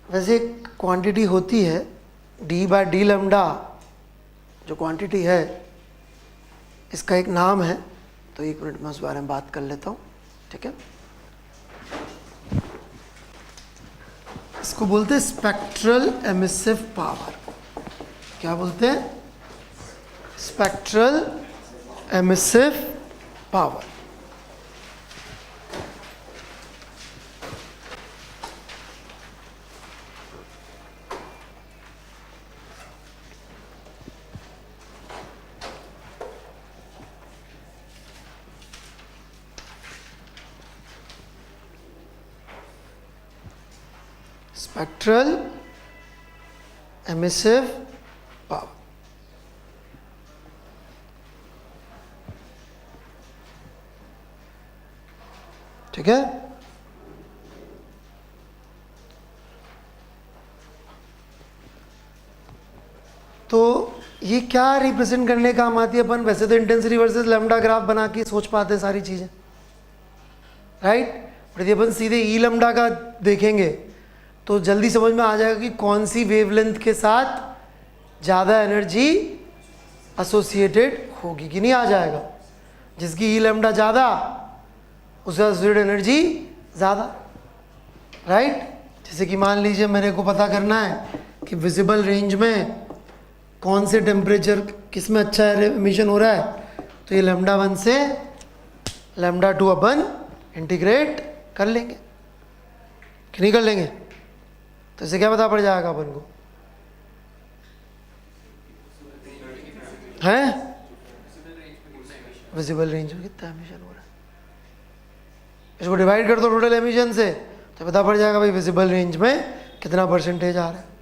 वैसे क्वांटिटी होती है d/d लैम्डा, जो क्वांटिटी है इसका एक नाम है, तो 1 मिनट में उस बारे में बात कर लेता हूँ, ठीक है। इसको बोलते हैं स्पेक्ट्रल एमिसिव पावर। क्या बोलते हैं? Spectral emissive power. Spectral emissive power, ठीक है। तो ये क्या रिप्रेजेंट करने काम आती है अपन? वैसे तो इंटेंसिटी वर्सेस लैम्डा ग्राफ बना के सोच पाते हैं सारी चीजें, राइट। बट यदि अपन सीधे ई लैम्डा का देखेंगे तो जल्दी समझ में आ जाएगा कि कौन सी वेवलेंथ के साथ ज़्यादा एनर्जी एसोसिएटेड होगी कि नहीं। आ जाएगा जिसकी ई लैम्डा ज़्यादा उससे एसोसिएटेड एनर्जी ज़्यादा, राइट। जैसे कि मान लीजिए मेरे को पता करना है कि विजिबल रेंज में कौन से टेम्परेचर किस में अच्छा एमिशन हो रहा है, तो ये λ1 से λ2 अपन इंटीग्रेट कर लेंगे कि नहीं कर लेंगे। तो इससे क्या पता पड़ जाएगा अपन को? हैं विजिबल रेंज में कितना एमिशन हो रहा है, इसको डिवाइड कर दो टोटल एमिशन से, तो पता पड़ जाएगा भाई विजिबल रेंज में कितना परसेंटेज आ रहा है।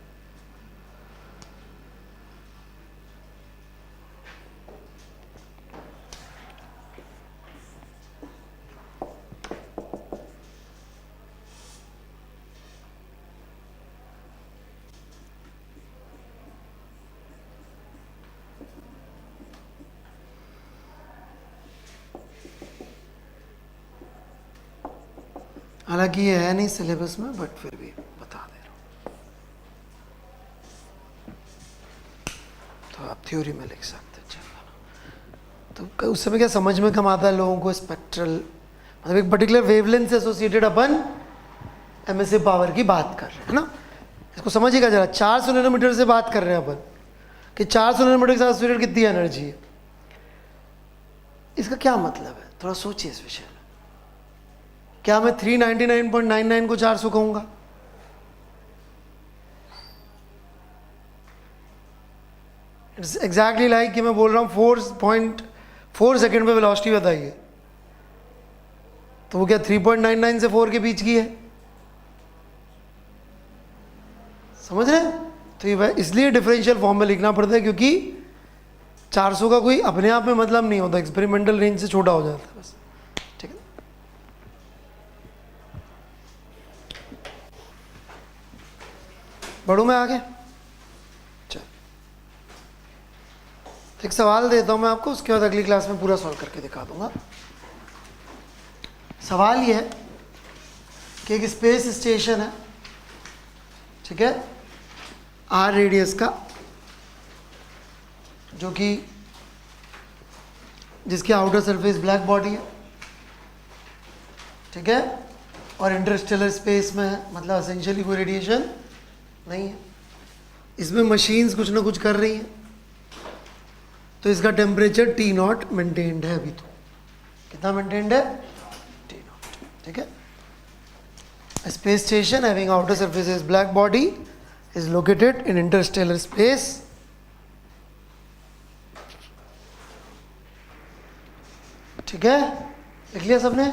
हालांकि ये है नहीं सिलेबस में, बट फिर भी बता दे रहा हूँ, तो आप थ्योरी में लिख सकते हैं। चलो, तो उस समय क्या समझ में कम आता है लोगों को? स्पेक्ट्रल मतलब एक पर्टिकुलर वेवलेंथ से एसोसिएटेड अपन एमिसिव पावर की बात कर रहे हैं ना। इसको समझिएगा जरा, 400 नैनोमीटर से बात कर रहे हैं अपन कि 400 नैनोमीटर के साथ एसोसिएटेड कितनी एनर्जी है। इसका क्या मतलब है? थोड़ा सोचिए इस विषय में। क्या मैं 399.99 को 400 कहूंगा? इट्स एग्जैक्टली लाइक कि मैं बोल रहा हूँ 4.4 सेकेंड पे वेलोसिटी बताइए, तो वो क्या 3.99 से 4 के बीच की है? समझ रहे हैं? तो ये इसलिए डिफरेंशियल फॉर्म में लिखना पड़ता है, क्योंकि 400 का कोई अपने आप में मतलब नहीं होता, एक्सपेरिमेंटल रेंज से छोटा हो जाता है बस, ठीक है। बढ़ू मैं आगे? चल, एक सवाल देता हूं मैं आपको, उसके बाद अगली क्लास में पूरा सॉल्व करके दिखा दूंगा। सवाल ये है कि एक स्पेस स्टेशन है, ठीक है, आर रेडियस का, जो कि जिसकी आउटर सरफेस ब्लैक बॉडी है, ठीक है, और इंटरस्टेलर स्पेस में है, मतलब एसेंशियली कोई रेडिएशन नहीं है। इसमें मशीन्स कुछ ना कुछ कर रही हैं, तो इसका टेम्परेचर T0 मेंटेन्ड है। अभी तो कितना मेंटेन्ड है? T0, ठीक है। Space station having outer surface is black body is located in interstellar space, ठीक है। लिख लिया सबने?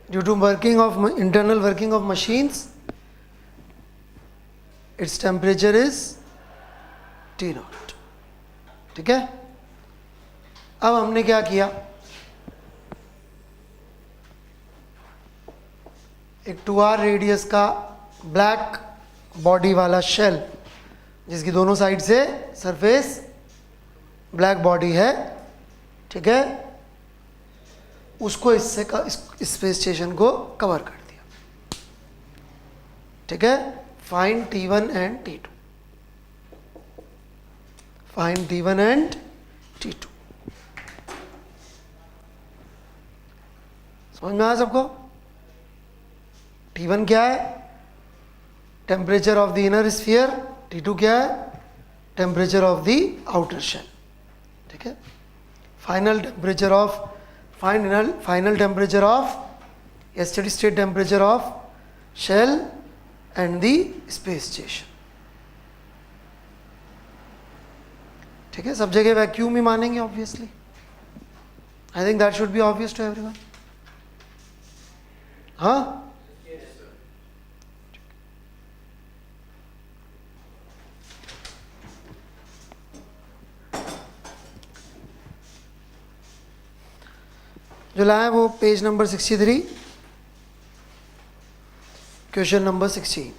Due to working of internal working of machines its temperature is T0, ठीक है। अब हमने क्या किया, एक 2r रेडियस का ब्लैक बॉडी वाला शेल, जिसकी दोनों साइड से सरफेस ब्लैक बॉडी है, ठीक है, उसको इससे स्पेस स्टेशन को कवर कर दिया, ठीक है। Find T1 and T2, find T1 and T2। समझ में आया सबको? T1 क्या है? Temperature of the inner sphere. T2 क्या है? Temperature of the outer shell. ठीक है। Final temperature of final temperature of या steady state temperature of shell and the space station. ठीक है। सब जगह वैक्यूम ही मानेंगे obviously. I think that should be obvious to everyone. हाँ, जो लाया वो पेज नंबर 63, क्वेश्चन नंबर 16।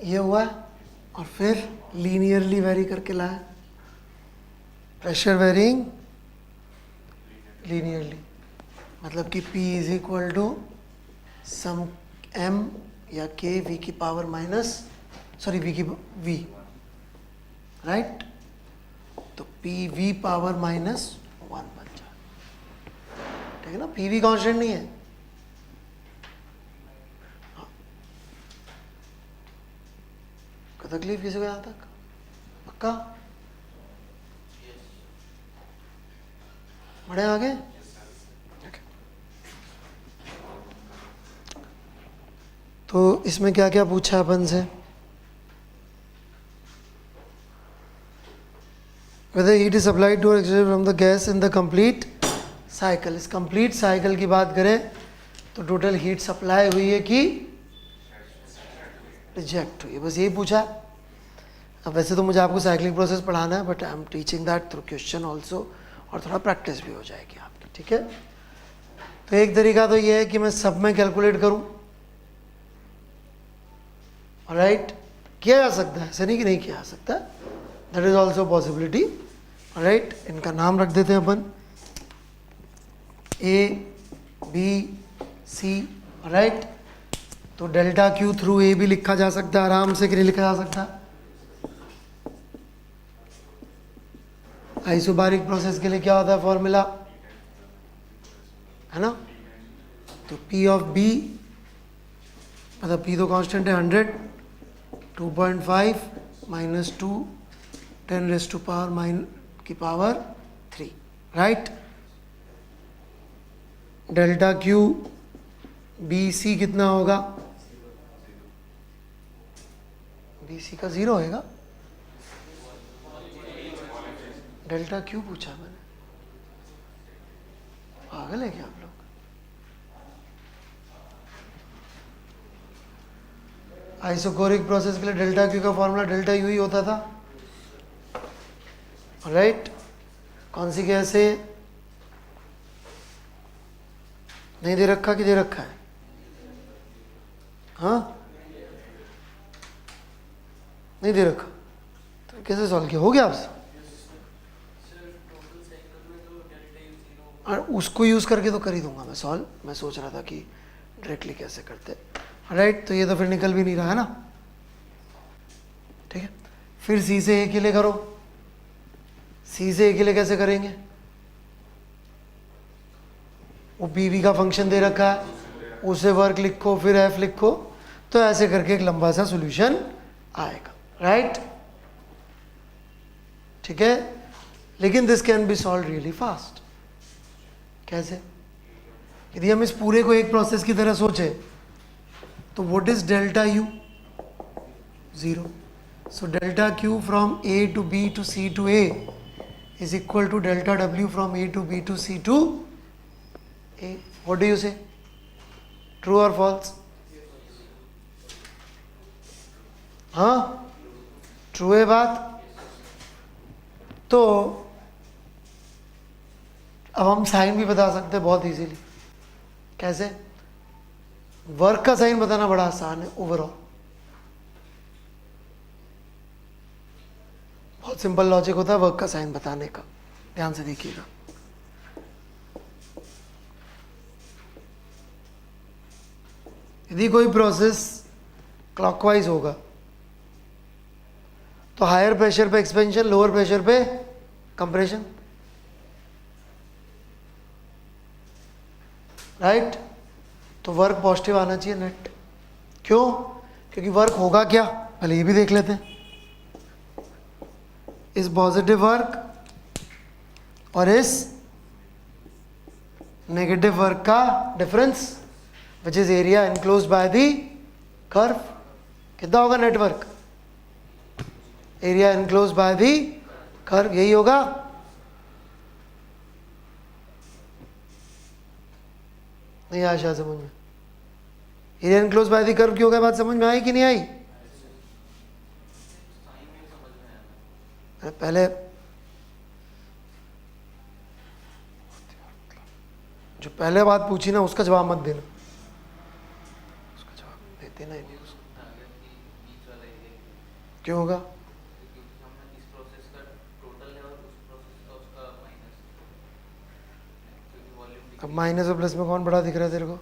ये हुआ और फिर लीनियरली वेरी करके लाया, प्रेशर वेरिंग लीनियरली, मतलब कि P is equal to some M या K V की पावर माइनस V की V, राइट। तो P V पावर माइनस 1 बन जाए। ठीक है ना, P V कॉन्स्टेंट नहीं है। तकलीफ किसी को यहाँ तक? पक्का? बढ़े आगे? तो इसमें क्या क्या पूछा अपन से? whether heat is supplied to or extracted from the gas in the complete cycle। इस complete cycle की बात करें तो टोटल हीट सप्लाई हुई है कि रिजेक्ट हुई है, बस यही पूछा। अब वैसे तो मुझे आपको साइक्लिंग प्रोसेस पढ़ाना है, but I am teaching that through question also, और थोड़ा प्रैक्टिस भी हो जाएगी आपकी। ठीक है। तो एक तरीका तो ये है कि मैं सब में कैलकुलेट करूं, राइट। किया जा सकता है, ऐसा नहीं कि नहीं किया जा सकता, that is also possibility, right. इनका नाम रख देते हैं अपन A B C, राइट। तो डेल्टा Q थ्रू A भी लिखा जा सकता है आराम से, कि नहीं लिखा जा सकता? आइसोबारिक प्रोसेस के लिए क्या होता है फॉर्मूला, है ना? तो P ऑफ B, मतलब P तो कांस्टेंट है 100, 2.5 माइनस 2 10 रेज़ टू पावर की power 3, right. Delta Q BC कितना होगा? BC का 0 होएगा। डेल्टा क्यों पूछा मैंने? पागल है क्या आप लोग? आइसोकोरिक प्रोसेस के लिए डेल्टा क्यू का फॉर्मूला डेल्टा यू ही होता था, राइट। कौन सी गैस है? नहीं दे रखा कि दे रखा है? हाँ, नहीं दे रखा, तो कैसे सॉल्व किया? हो गया आपसे? और उसको यूज़ करके तो कर ही दूंगा मैं सॉल्व, मैं सोच रहा था कि डायरेक्टली कैसे करते, राइट। तो ये तो फिर निकल भी नहीं रहा है ना, ठीक है। फिर सी से ए के लिए करो, सी से ए के लिए कैसे करेंगे, वो पी का फंक्शन दे रखा है, उसे वर्क लिखो फिर एफ लिखो, तो ऐसे करके एक लंबा सा सॉल्यूशन आएगा, राइट, ठीक है। लेकिन this can be solve really fast. कैसे? यदि हम इस पूरे को एक प्रोसेस की तरह सोचे तो what is delta U? 0। So delta Q from A to B to C to A is equal to delta W from A to B to C to A. What do you say? True or false? हाँ, true है बात। तो अब हम sign भी बता सकते हैं बहुत इजीली। कैसे? वर्क का साइन बताना बड़ा आसान है ओवरऑल, बहुत सिंपल लॉजिक होता है वर्क का साइन बताने का। ध्यान से देखिएगा, यदि कोई प्रोसेस क्लॉकवाइज होगा तो हायर प्रेशर पे एक्सपेंशन, लोअर प्रेशर पे कंप्रेशन, राइट। तो वर्क पॉजिटिव आना चाहिए नेट। क्यों? क्योंकि वर्क होगा क्या, पहले ये भी देख लेते हैं। इस पॉजिटिव वर्क और इस नेगेटिव वर्क का difference which is area enclosed by the curve, कितना होगा network? Area enclosed by the curve, यही होगा। नहीं आया शायद समझ में? Area enclosed by the curve क्यों होगा, बात समझ में आई कि नहीं आई? पहले जो पहले बात पूछी ना उसका जवाब मत देना, उसका जवाब देते ना ही नहीं उसको। क्यों होगा? अब माइनस और प्लस में कौन बड़ा दिख रहा है तेरे को?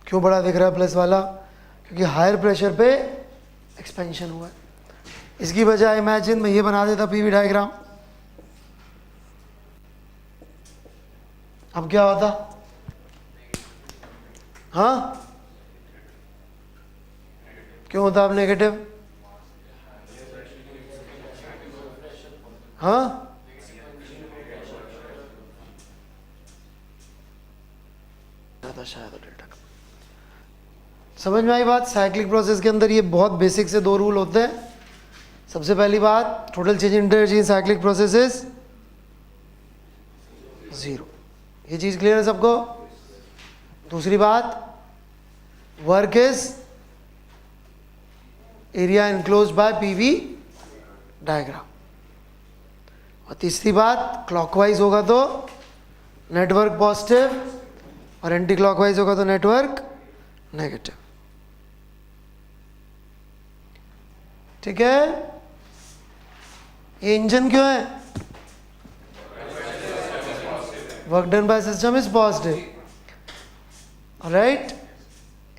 क्यों बड़ा दिख रहा है प्लस वाला? क्योंकि हायर प्रेशर पे एक्सपेंशन हुआ है। इसकी बजाय इमेजिन मैं ये बना देता पीवी डायग्राम, अब क्या होता? हाँ, क्यों होता अब नेगेटिव? हाँ, शायद डेल्टा का। समझ में आई बात? साइक्लिक प्रोसेस के अंदर ये बहुत बेसिक से 2 रूल होते हैं। सबसे पहली बात, total change in energy in cyclic process is 0। ये चीज क्लियर है सबको? दूसरी बात, work is area enclosed bye PV diagram. और तीसरी बात, क्लॉकवाइज होगा तो नेटवर्क पॉजिटिव और एंटी क्लॉकवाइज होगा तो नेटवर्क नेगेटिव। ठीक है? ये इंजन क्यों है? Work done by system is positive, right.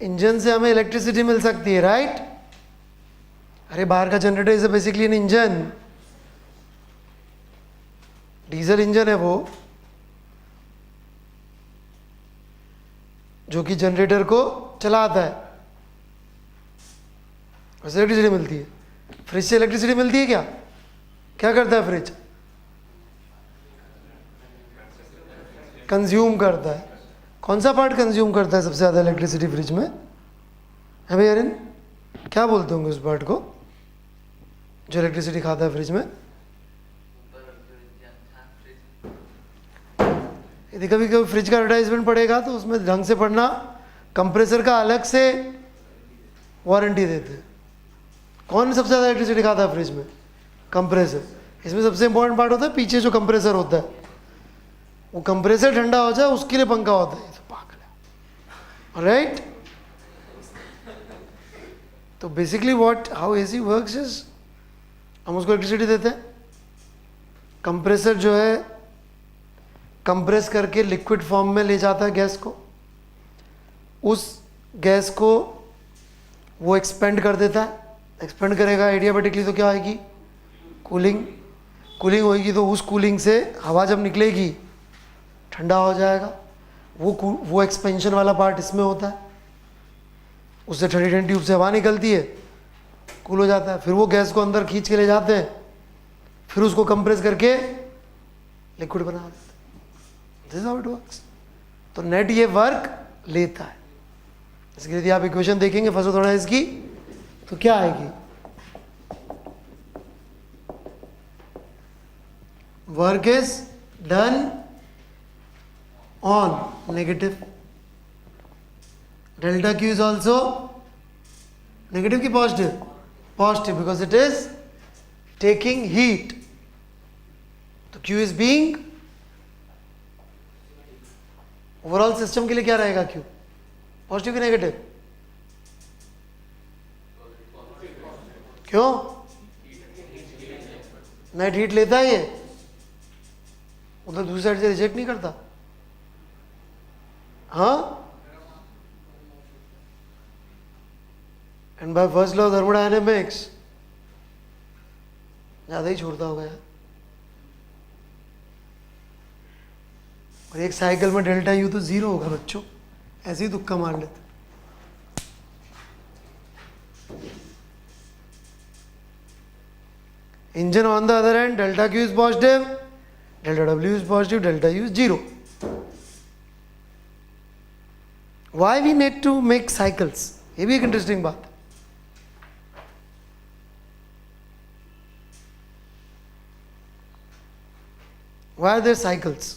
Engine से हमें इलेक्ट्रिसिटी मिल सकती है, राइट। अरे बाहर का generator is basically an engine, diesel engine है वो, जो कि जनरेटर को चलाता है, उससे इलेक्ट्रिसिटी मिलती है। फ्रिज से इलेक्ट्रिसिटी मिलती है क्या? क्या करता है फ्रिज? कंज्यूम करता है। कौन सा पार्ट कंज्यूम करता है सबसे ज़्यादा इलेक्ट्रिसिटी फ्रिज में? है भाई अरिन, क्या बोलते होंगे उस पार्ट को जो इलेक्ट्रिसिटी खाता है फ्रिज में? यदि कभी कभी फ्रिज का एडवर्टाइजमेंट पड़ेगा तो उसमें ढंग से पढ़ना, कंप्रेसर का अलग से वारंटी देते हैं। कौन सबसे ज़्यादा इलेक्ट्रिसिटी खाता है फ्रिज में? कंप्रेसर। इसमें सबसे इंपॉर्टेंट पार्ट होता है पीछे जो कंप्रेसर होता है, वो कंप्रेसर ठंडा हो जाए उसके लिए पंखा होता है। तो पागल है, राइट। तो basically what how AC works is, हम उसको इलेक्ट्रिसिटी देते हैं। कंप्रेसर जो है कंप्रेस करके लिक्विड फॉर्म में ले जाता है गैस को, उस गैस को वो एक्सपेंड कर देता है, एक्सपेंड करेगा एडियाबेटिकली तो क्या आएगी, कूलिंग, कूलिंग होगी तो उस कूलिंग से हवा जब निकलेगी ठंडा हो जाएगा, वो एक्सपेंशन वाला पार्ट इसमें होता है, उससे ठंडी ठंडी ट्यूब से हवा निकलती है, कूल हो जाता है, फिर वो गैस को अंदर खींच के ले जाते हैं, फिर उसको कंप्रेस करके लिक्विड बना देते हैं। This how it works. तो नेट ये वर्क लेता है। इसके लिए यदि आप इक्वेशन देखेंगे फर्स्ट थोड़ा इसकी, तो क्या आएगी, work is done on negative, delta Q is also negative की positive, positive because it is taking heat, तो Q is being, overall system के लिए क्या रहेगा क्यू, पॉजिटिव की नेगेटिव, क्यों, नेट हीट लेता है ये, उधर दूसरी साइड से रिजेक्ट नहीं करता, हाँ, and by first law thermodynamics ज्यादा ही छोड़ता होगा यार। और एक साइकिल में डेल्टा यू तो जीरो होगा बच्चों, ऐसे ही तुक्का मार लेते। Engine on the other end delta Q is positive, delta W is positive, delta U is zero. Why we need to make cycles, ये भी एक इंटरेस्टिंग बात है। Why are there cycles?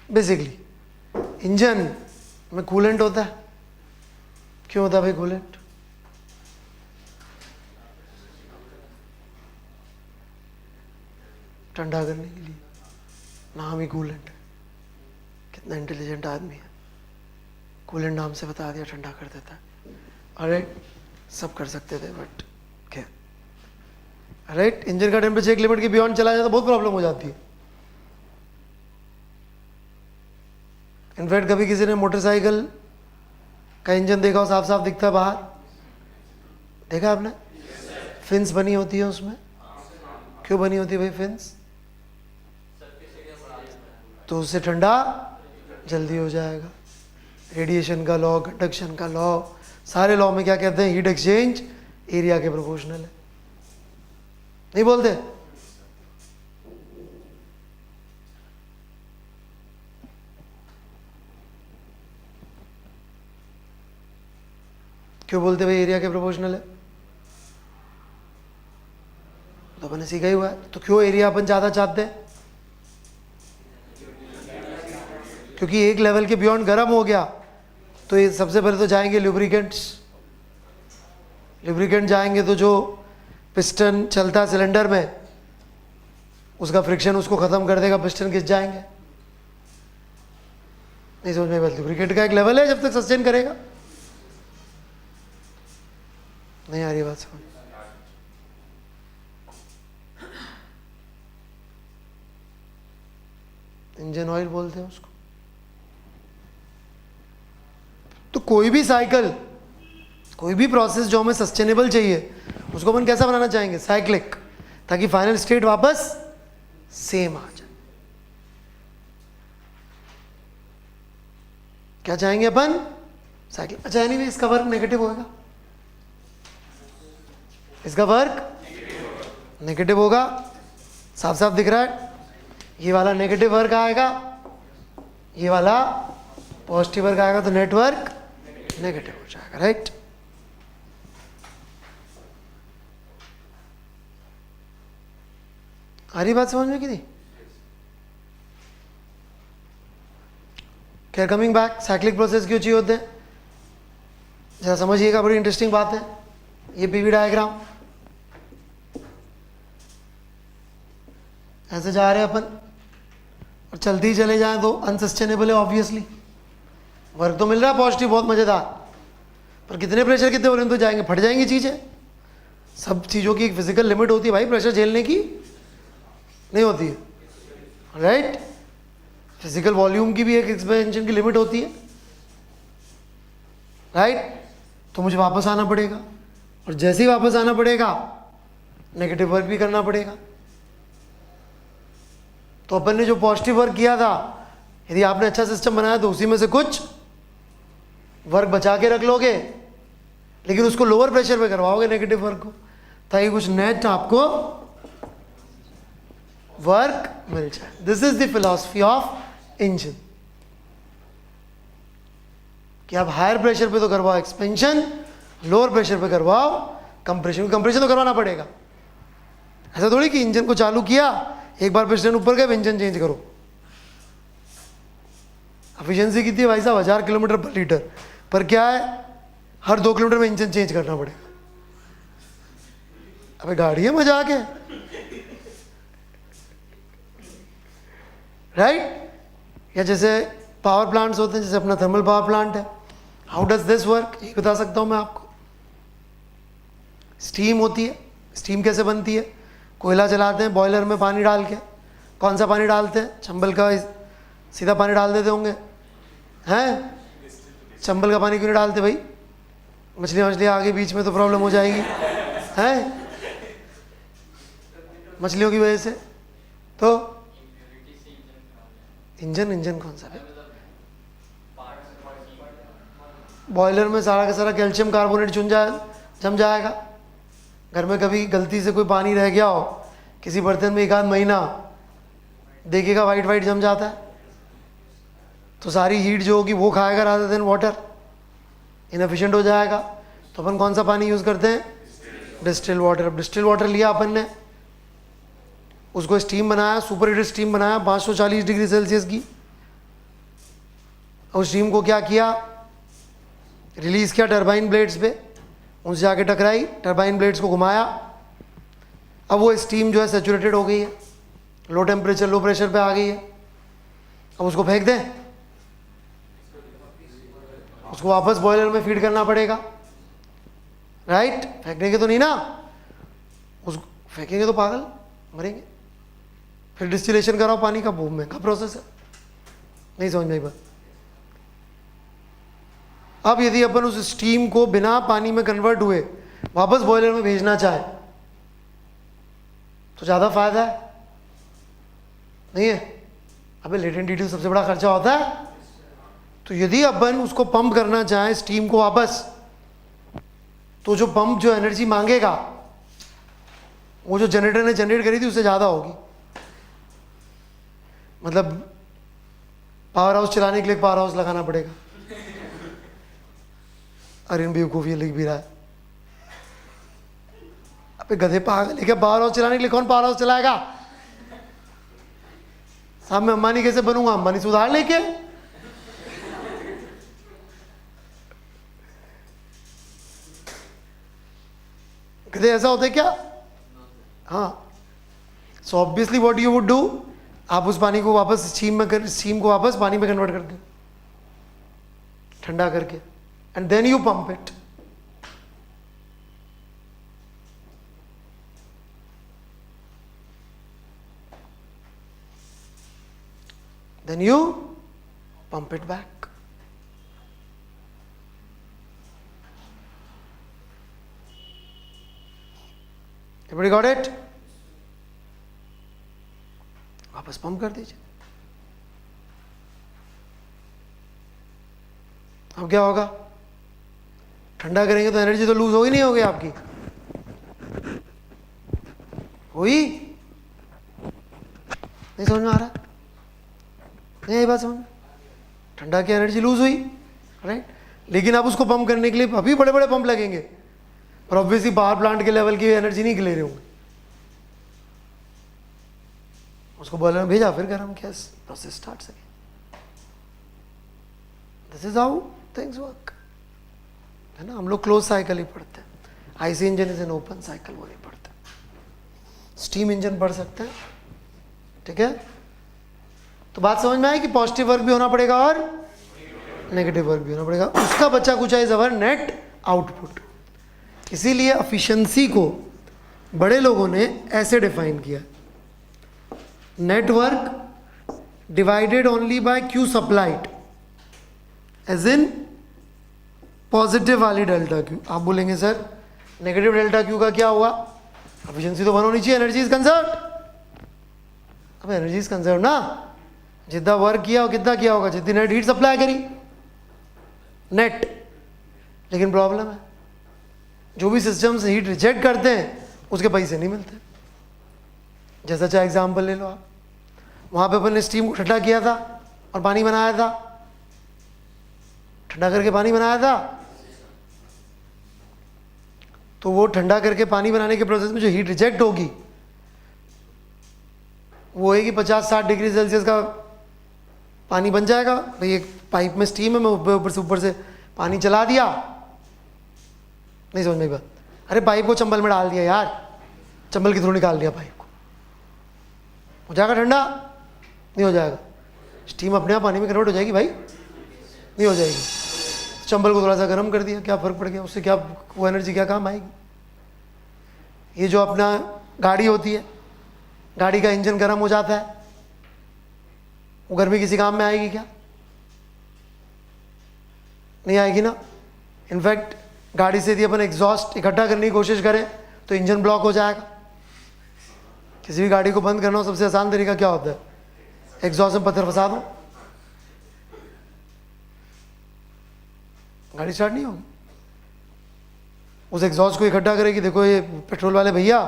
Basically engine में कूलेंट होता है, क्यों होता है भाई कूलेंट, ठंडा करने के लिए, नाम ही कूलेंट है। कितना इंटेलिजेंट आदमी है, कूलेंट नाम से बता दिया ठंडा कर देता है। अरे सब कर सकते थे बट क्या, राइट, इंजन का टेम्परेचर एक लिमिट के बियॉन्ड चला जाए तो बहुत प्रॉब्लम हो जाती है। इनफैक्ट कभी किसी ने मोटरसाइकिल का इंजन देखा हो, साफ साफ दिखता है बाहर, देखा आपने, फिन्स बनी होती है उसमें, क्यों बनी होती है भाई फिन्स, तो उससे ठंडा जल्दी हो जाएगा। रेडिएशन का लॉ, कंडक्शन का लॉ, सारे लॉ में क्या कहते हैं, हीट एक्सचेंज एरिया के प्रोपोर्शनल है, नहीं बोलते? क्यों बोलते भाई एरिया के प्रोपोर्शनल है, तो अपन ने सीखा ही हुआ है। तो क्यों एरिया अपन ज्यादा चाहते हैं, क्योंकि एक लेवल के बियॉन्ड गर्म हो गया तो ये सबसे पहले तो जाएंगे लुब्रिकेंट्स, लुब्रिकेंट जाएंगे तो जो पिस्टन चलता है सिलेंडर में उसका फ्रिक्शन उसको खत्म कर देगा, पिस्टन घिस जाएंगे। नहीं समझ में बात, लुब्रिकेंट का एक लेवल है जब तक सस्टेन करेगा। नहीं आ रही बात समझ, इंजन ऑयल बोलते हैं उसको। तो कोई भी साइकिल, कोई भी प्रोसेस जो हमें सस्टेनेबल चाहिए उसको अपन कैसा बनाना चाहेंगे, साइक्लिक, ताकि फाइनल स्टेट वापस सेम आ जाए। क्या चाहेंगे अपन, साइकिल। अच्छा एनीवे इसका वर्क नेगेटिव होगा, इसका वर्क नेगेटिव होगा, साफ साफ दिख रहा है। ये वाला नेगेटिव वर्क आएगा, ये वाला पॉजिटिव वर्क आएगा, तो नेटवर्क नेगेटिव हो जाएगा, राइट। आ रही बात समझ में कि नहीं? खैर कमिंग बैक, साइक्लिक प्रोसेस क्यों चाहिए होते हैं जरा समझिएगा, बड़ी इंटरेस्टिंग बात है। ये पीवी डायग्राम, ऐसे जा रहे हैं अपन और चलते ही चले जाएं तो अनसस्टेनेबल है ऑब्वियसली। वर्क तो मिल रहा है पॉजिटिव, बहुत मज़ेदार, पर कितने प्रेशर कितने वॉल्यूम तो जाएंगे, फट जाएंगी चीज़ें। सब चीज़ों की एक फिजिकल लिमिट होती है भाई, प्रेशर झेलने की नहीं होती है, राइट। फिजिकल वॉल्यूम की भी एक एक्सपेंशन की लिमिट होती है, राइट। तो मुझे वापस आना पड़ेगा, और जैसे ही वापस आना पड़ेगा नेगेटिव वर्क भी करना पड़ेगा। तो अपन ने जो पॉजिटिव वर्क किया था, यदि आपने अच्छा सिस्टम बनाया तो उसी में से कुछ वर्क बचा के रख लोगे, लेकिन उसको लोअर प्रेशर पे करवाओगे नेगेटिव वर्क को, ताकि कुछ नेट आपको वर्क मिल जाए। This is the philosophy of engine, कि आप हायर प्रेशर पे तो करवाओ एक्सपेंशन, लोअर प्रेशर पे करवाओ कंप्रेशन। कंप्रेशन तो करवाना पड़ेगा, ऐसा थोड़ी कि इंजन को चालू किया, एक बार पिस्टन ऊपर गए इंजन चेंज करो। एफिशिएंसी कितनी है भाई साहब, 1000 किलोमीटर पर लीटर, पर क्या है हर 2 किलोमीटर में इंजन चेंज करना पड़ेगा। अबे गाड़ी है, मजाक है, राइट। या जैसे पावर प्लांट्स होते हैं, जैसे अपना थर्मल पावर प्लांट है, हाउ डज दिस वर्क, ये बता सकता हूँ मैं आपको। स्टीम होती है, स्टीम कैसे बनती है, कोयला जलाते हैं बॉयलर में पानी डाल के, कौन सा पानी डालते हैं, चंबल का सीधा पानी डाल देते होंगे, हैं, चंबल का पानी क्यों नहीं डालते भाई, मछलियाँ आगे बीच में तो प्रॉब्लम हो जाएगी, हैं, मछलियों की वजह से। तो इंजन कौन सा है, बॉयलर में सारा का सारा कैल्शियम कार्बोनेट जम जाएगा। घर में कभी गलती से कोई पानी रह गया हो किसी बर्तन में, एक आध महीना देखिएगा वाइट जम जाता है, तो सारी हीट जो होगी वो खाएगा रादर देन वाटर, इनएफिशिएंट हो जाएगा। तो अपन कौन सा पानी यूज़ करते हैं, डिस्टिल वाटर। अब डिस्टिल वाटर लिया अपन ने, उसको स्टीम बनाया, सुपर हीटेड स्टीम बनाया 540 डिग्री सेल्सियस की, और स्टीम को क्या किया, रिलीज़ किया टरबाइन ब्लेड्स पे, उनसे जाके टकराई, टरबाइन ब्लेड्स को घुमाया, अब वो स्टीम जो है सेचुरेटेड हो गई है, लो टेम्परेचर लो प्रेशर पे आ गई है। अब उसको फेंक दें, उसको वापस बॉयलर में फीड करना पड़ेगा, राइट। फेंकने तो नहीं ना, उसको फेंकेंगे तो पागल मरेंगे। फिर डिस्टिलेशन कराओ पानी का, बहुत महंगा प्रोसेस है, नहीं समझ में आई बात। अब यदि अपन उस स्टीम को बिना पानी में कन्वर्ट हुए वापस बॉयलर में भेजना चाहे तो ज़्यादा फायदा है, नहीं है। अबे लेटेंट हीटिंग सबसे बड़ा खर्चा होता है। तो यदि अपन उसको पंप करना चाहें स्टीम को वापस, तो जो पंप जो एनर्जी मांगेगा वो जो जनरेटर ने जनरेट करी थी उससे ज़्यादा होगी। मतलब पावर हाउस चलाने के लिए पावर हाउस लगाना पड़ेगा। अरे बेवकूफ़ ये लिख भी रहा है, अबे गधे पागल है क्या, पावर हाउस चलाने के लिए कौन पावर हाउस चलाएगा। साहब मैं अंबानी कैसे बनूंगा, अंबानी से उधार लेके। गधे ऐसा होता है क्या। हाँ, so obviously what you would do, आप उस पानी को वापस स्टीम को वापस पानी में कन्वर्ट कर दो ठंडा करके, and then you pump it. Then you pump it back. Everybody got it? वापस पंप कर दीजिए। अब क्या होगा, ठंडा करेंगे तो एनर्जी तो लूज होगी नहीं होगी आपकी, हुई नहीं समझ में आ रहा, नहीं ये बात समझ में, ठंडा की एनर्जी लूज हुई, राइट। लेकिन आप उसको पंप करने के लिए अभी बड़े बड़े पंप लगेंगे, पर ऑब्वियसली पावर प्लांट के लेवल की एनर्जी नहीं ले रहे होंगे। उसको बॉयलर में भेजा, फिर गर्म किया, प्रोसेस स्टार्ट सके। This is how things work, है ना। हम लोग क्लोज साइकिल ही पढ़ते हैं, IC engine is an open cycle वो नहीं पढ़ते। स्टीम इंजन पढ़ सकते हैं, ठीक है। तो बात समझ में आई कि पॉजिटिव वर्क भी होना पड़ेगा और नेगेटिव वर्क भी होना पड़ेगा, उसका बच्चा कुछ इज अवर नेट आउटपुट। इसीलिए एफिशिएंसी को बड़े लोगों ने ऐसे डिफाइन किया, network divided only by Q supplied, as in positive वाली डेल्टा क्यू। आप बोलेंगे सर नेगेटिव डेल्टा क्यू का क्या हुआ, एफिशिएंसी तो 1 होनी चाहिए, एनर्जी इज कंजर्व्ड। अब एनर्जी इज कंजर्व्ड ना, जितना वर्क किया कितना किया होगा, जितनी नेट हीट सप्लाई करी नेट। लेकिन प्रॉब्लम है, जो भी सिस्टम से हीट रिजेक्ट करते हैं उसके पैसे नहीं मिलते। जैसा चाहे एग्जाम्पल ले लो आप, वहाँ पे अपन ने स्टीम को ठंडा किया था और पानी बनाया था, ठंडा करके पानी बनाया था, तो वो ठंडा करके पानी बनाने के प्रोसेस में जो हीट रिजेक्ट होगी वो है कि 50-60 डिग्री सेल्सियस का पानी बन जाएगा। भाई एक पाइप में स्टीम है, मैं ऊपर से पानी चला दिया, नहीं समझ में बात, अरे पाइप को चंबल में डाल दिया यार, चंबल के थ्रू निकाल दिया पाइप को, हो जाएगा ठंडा? नहीं हो जाएगा। स्टीम अपने आप पानी में कन्वर्ट हो जाएगी भाई? नहीं हो जाएगी। चंबल को थोड़ा सा गर्म कर दिया, क्या फ़र्क पड़ गया उससे, क्या वो एनर्जी क्या काम आएगी। ये जो अपना गाड़ी होती है, गाड़ी का इंजन गर्म हो जाता है, वो गर्मी किसी काम में आएगी क्या? नहीं आएगी ना। इनफैक्ट गाड़ी से यदि अपन एग्जॉस्ट इकट्ठा करने की कोशिश करें तो इंजन ब्लॉक हो जाएगा। किसी भी गाड़ी को बंद करना हो सबसे आसान तरीका क्या होता है, एग्जॉस्ट में पत्थर फंसा दो, गाड़ी स्टार्ट नहीं होगी। उस एग्जॉस्ट को इकट्ठा करेगी, देखो ये पेट्रोल वाले भैया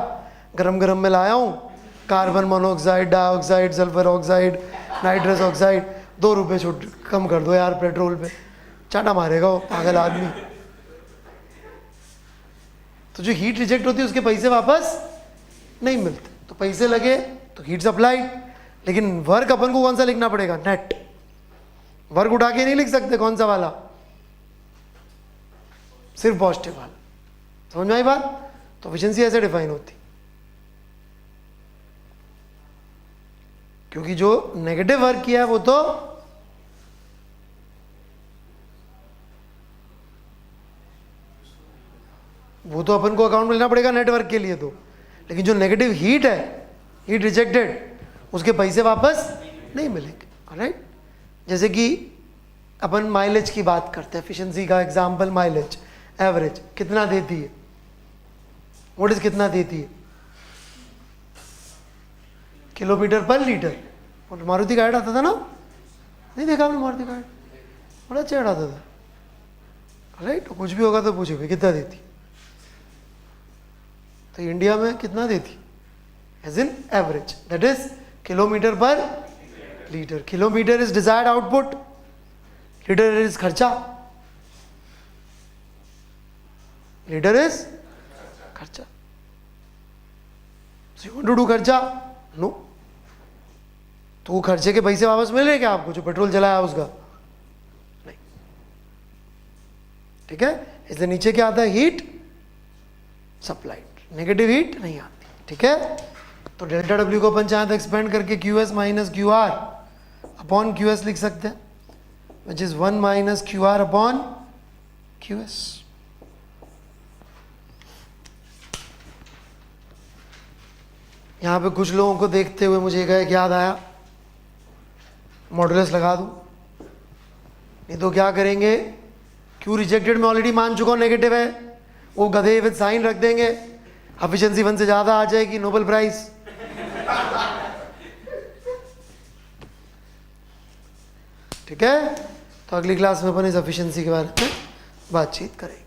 गरम गरम में लाया हूँ, carbon monoxide, dioxide, sulphur oxide, nitrous oxide, 2 रुपये छूट कम कर दो यार पेट्रोल पे, चाटा मारेगा वो पागल आदमी। तो जो हीट रिजेक्ट होती है उसके पैसे वापस नहीं मिलते, तो पैसे लगे तो हीट सप्लाई। लेकिन वर्क अपन को कौन सा लिखना पड़ेगा, नेट। वर्क उठा के नहीं लिख सकते, कौन सा वाला, सिर्फ पॉजिटिव वाला। समझ में आई बात? तो एफिशिएंसी ऐसे डिफाइन होती, क्योंकि जो नेगेटिव वर्क किया है वो तो अपन को अकाउंट में लेना पड़ेगा नेटवर्क के लिए तो। लेकिन जो नेगेटिव हीट है, हीट रिजेक्टेड, उसके पैसे वापस नहीं मिलेंगे। ऑलराइट, जैसे कि अपन माइलेज की बात करते हैं, एफिशिएंसी का एग्जांपल माइलेज, एवरेज कितना देती है, व्हाट इज कितना देती है, किलोमीटर पर लीटर। और मारुति गाइड आता था ना, नहीं देखा आपने मारुति गाइड, बड़ा अच्छा गाइड आता था। राइट, कुछ भी होगा तो पूछोगे कितना देती, तो इंडिया में कितना देती, as in average, that is kilometre पर litre. Kilometre is desired output, litre is खर्चा, लीटर इज खर्चा। So you want to do खर्चा, नो, तो वो खर्चे के पैसे वापस मिल रहे क्या आपको, जो पेट्रोल जलाया उसका? नहीं। ठीक है, इसलिए नीचे क्या आता है, हीट सप्लाइड, नेगेटिव हीट नहीं आती। ठीक है, तो डेल्टा डब्ल्यू को अपन चाहे तो एक्सपेंड करके Q S minus Q R upon Q S लिख सकते हैं, which is 1 minus Q R upon Q S. यहाँ पे कुछ लोगों को देखते हुए मुझे एक याद आया, मॉडुलस लगा दूँ, नहीं तो क्या करेंगे, क्यू रिजेक्टेड में ऑलरेडी मान चुका हूँ नेगेटिव है, वो गधे विद साइन रख देंगे, एफिशिएंसी 1 से ज़्यादा आ जाएगी, नोबेल प्राइज। ठीक है, तो अगली क्लास में अपन इस एफिशिएंसी के बारे में बातचीत करेंगे।